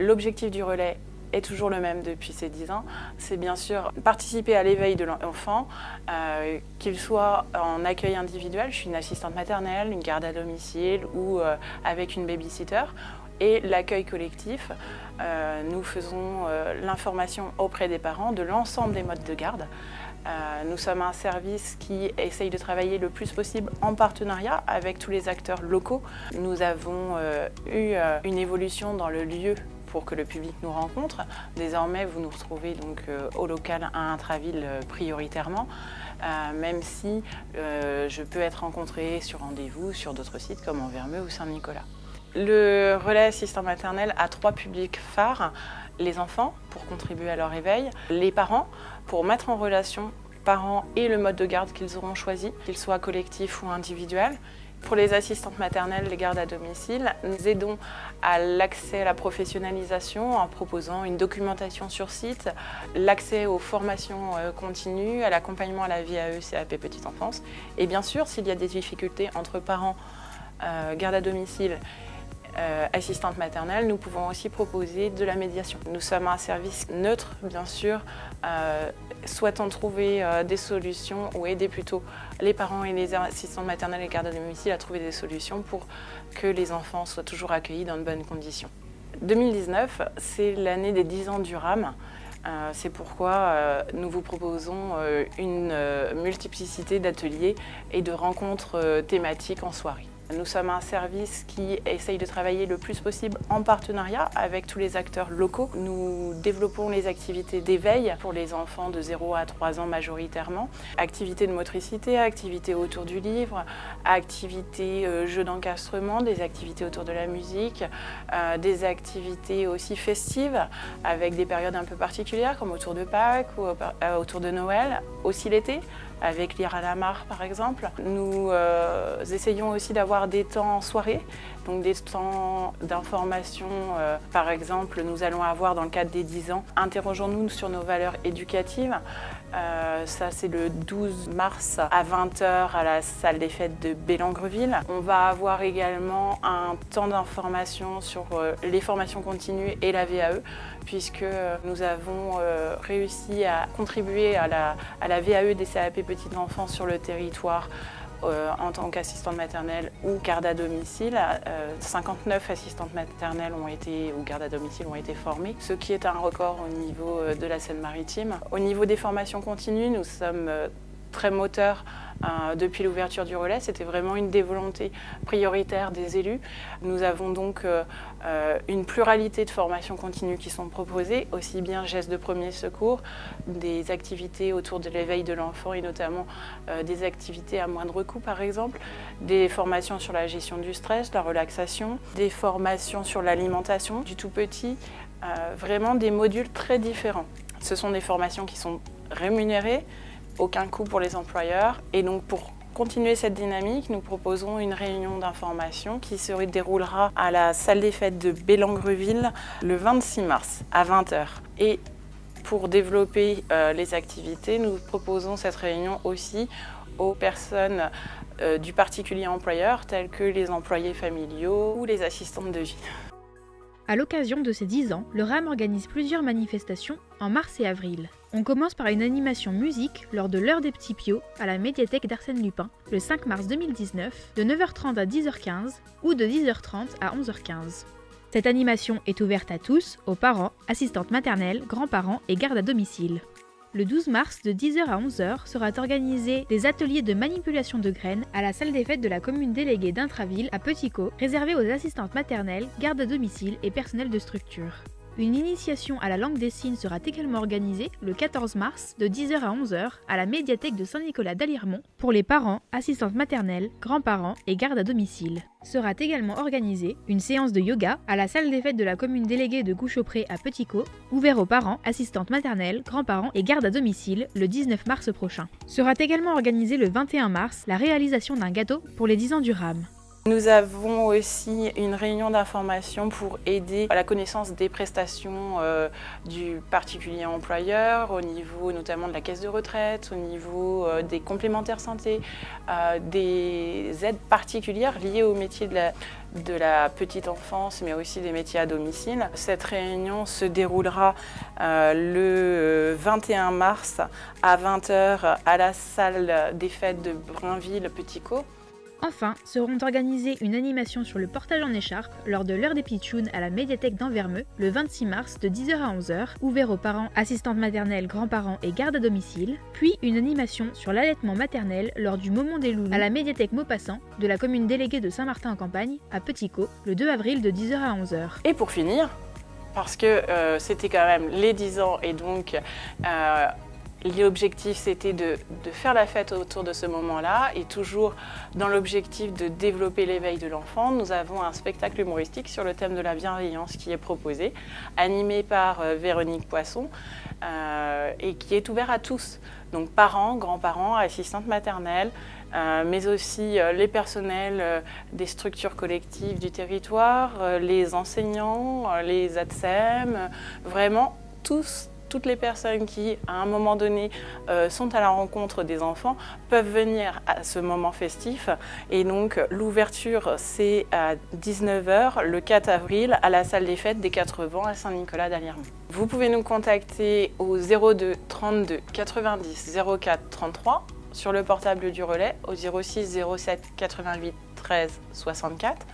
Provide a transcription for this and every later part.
L'objectif du relais est toujours le même depuis ces 10 ans, c'est bien sûr participer à l'éveil de l'enfant, qu'il soit en accueil individuel, je suis une assistante maternelle, une garde à domicile ou avec une babysitter, et l'accueil collectif. Nous faisons l'information auprès des parents de l'ensemble des modes de garde. Nous sommes un service qui essaye de travailler le plus possible en partenariat avec tous les acteurs locaux. Nous avons eu une évolution dans le lieu pour que le public nous rencontre. Désormais, vous nous retrouvez donc au local à Intraville prioritairement, même si je peux être rencontrée sur rendez-vous sur d'autres sites comme Envermeu ou Saint-Nicolas. Le relais assistant maternel a 3 publics phares: les enfants pour contribuer à leur éveil, les parents pour mettre en relation parents et le mode de garde qu'ils auront choisi, qu'il soit collectif ou individuel. Pour les assistantes maternelles, les gardes à domicile, nous aidons à l'accès à la professionnalisation en proposant une documentation sur site, l'accès aux formations continues, à l'accompagnement à la VAE, CAP Petite Enfance. Et bien sûr, s'il y a des difficultés entre parents, garde à domicile, assistante maternelle, nous pouvons aussi proposer de la médiation. Nous sommes un service neutre, bien sûr, souhaitant trouver des solutions ou aider plutôt les parents et les assistantes maternelles et gardes à domicile à trouver des solutions pour que les enfants soient toujours accueillis dans de bonnes conditions. 2019, c'est l'année des 10 ans du RAM. C'est pourquoi nous vous proposons une multiplicité d'ateliers et de rencontres thématiques en soirée. Nous sommes un service qui essaye de travailler le plus possible en partenariat avec tous les acteurs locaux. Nous développons les activités d'éveil pour les enfants de 0 à 3 ans majoritairement. Activités de motricité, activités autour du livre, activités jeux d'encastrement, des activités autour de la musique, des activités aussi festives avec des périodes un peu particulières comme autour de Pâques ou autour de Noël, aussi l'été, avec Lire à la mare par exemple. Nous essayons aussi d'avoir des temps en soirée, donc des temps d'information. Par exemple, nous allons avoir dans le cadre des 10 ans, interrogeons-nous sur nos valeurs éducatives. Ça c'est le 12 mars à 20 h à la salle des fêtes de Bellangreville. On va avoir également un temps d'information sur les formations continues et la VAE, puisque nous avons réussi à contribuer à la VAE des CAP Petite Enfance sur le territoire en tant qu'assistante maternelle ou garde à domicile. 59 assistantes maternelles ou gardes à domicile ont été formées, ce qui est un record au niveau de la Seine-Maritime. Au niveau des formations continues, nous sommes très moteurs depuis l'ouverture du relais. C'était vraiment une des volontés prioritaires des élus. Nous avons donc une pluralité de formations continues qui sont proposées, aussi bien gestes de premier secours, des activités autour de l'éveil de l'enfant et notamment des activités à moindre coût par exemple, des formations sur la gestion du stress, la relaxation, des formations sur l'alimentation du tout petit, vraiment des modules très différents. Ce sont des formations qui sont rémunérées, aucun coût pour les employeurs, et donc pour continuer cette dynamique, nous proposons une réunion d'information qui se déroulera à la salle des fêtes de Bellangreville le 26 mars à 20 h. Et pour développer les activités, nous proposons cette réunion aussi aux personnes du particulier employeur, tels que les employés familiaux ou les assistantes de vie. À l'occasion de ces 10 ans, le RAM organise plusieurs manifestations en mars et avril. On commence par une animation musique lors de l'heure des petits Pio à la médiathèque d'Arsène Lupin, le 5 mars 2019, de 9 h 30 à 10 h 15 ou de 10 h 30 à 11 h 15. Cette animation est ouverte à tous, aux parents, assistantes maternelles, grands-parents et gardes à domicile. Le 12 mars, de 10 h à 11 h, sera organisé des ateliers de manipulation de graines à la salle des fêtes de la commune déléguée d'Intraville à Petit-Caux, réservés aux assistantes maternelles, gardes à domicile et personnel de structure. Une initiation à la langue des signes sera également organisée le 14 mars de 10 h à 11 h à la médiathèque de Saint-Nicolas d'Allirmont pour les parents, assistantes maternelles, grands-parents et gardes à domicile. Sera également organisée une séance de yoga à la salle des fêtes de la commune déléguée de Gouchaupré à Petit-Caux, ouvert aux parents, assistantes maternelles, grands-parents et gardes à domicile le 19 mars prochain. Sera également organisée le 21 mars la réalisation d'un gâteau pour les 10 ans du RAM. Nous avons aussi une réunion d'information pour aider à la connaissance des prestations du particulier employeur, au niveau notamment de la caisse de retraite, au niveau des complémentaires santé, des aides particulières liées au métier de la petite enfance, mais aussi des métiers à domicile. Cette réunion se déroulera le 21 mars à 20h à la salle des fêtes de Brainville-Petit-Caux. Enfin, seront organisées une animation sur le portage en écharpe lors de l'heure des pitchounes à la médiathèque d'Anvermeux le 26 mars de 10h à 11h, ouvert aux parents, assistantes maternelles, grands-parents et gardes à domicile, puis une animation sur l'allaitement maternel lors du Moment des Loulous à la médiathèque Maupassant de la commune déléguée de Saint-Martin-en-Campagne à Petit-Caux le 2 avril de 10h à 11h. Et pour finir, parce que c'était quand même les 10 ans et donc l'objectif c'était de faire la fête autour de ce moment-là et toujours dans l'objectif de développer l'éveil de l'enfant, nous avons un spectacle humoristique sur le thème de la bienveillance qui est proposé, animé par Véronique Poisson et qui est ouvert à tous, donc parents, grands-parents, assistantes maternelles, mais aussi les personnels des structures collectives du territoire, les enseignants, les ATSEM, vraiment toutes les personnes qui, à un moment donné, sont à la rencontre des enfants peuvent venir à ce moment festif. Et donc, l'ouverture, c'est à 19h, le 4 avril, à la salle des fêtes des 4 Vents à Saint-Nicolas-d'Alliermont. Vous pouvez nous contacter au 02 32 90 04 33, sur le portable du relais, au 06 07 88 13 64,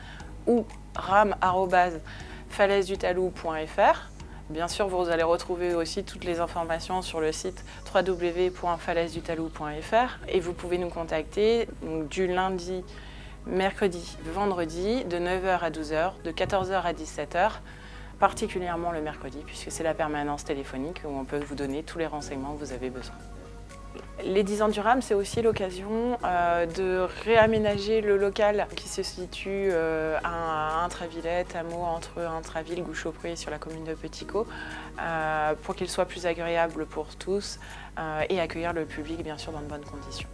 ou ram@falaisedutalou.fr. Bien sûr, vous allez retrouver aussi toutes les informations sur le site www.falaisedutalou.fr et vous pouvez nous contacter donc, du lundi, mercredi, vendredi, de 9h à 12h, de 14h à 17h, particulièrement le mercredi, puisque c'est la permanence téléphonique où on peut vous donner tous les renseignements que vous avez besoin. Les 10 ans du RAM, c'est aussi l'occasion de réaménager le local qui se situe à Intravillette, hameau entre Intraville, Gouchaupré sur la commune de Petit-Caux, pour qu'il soit plus agréable pour tous et accueillir le public bien sûr dans de bonnes conditions.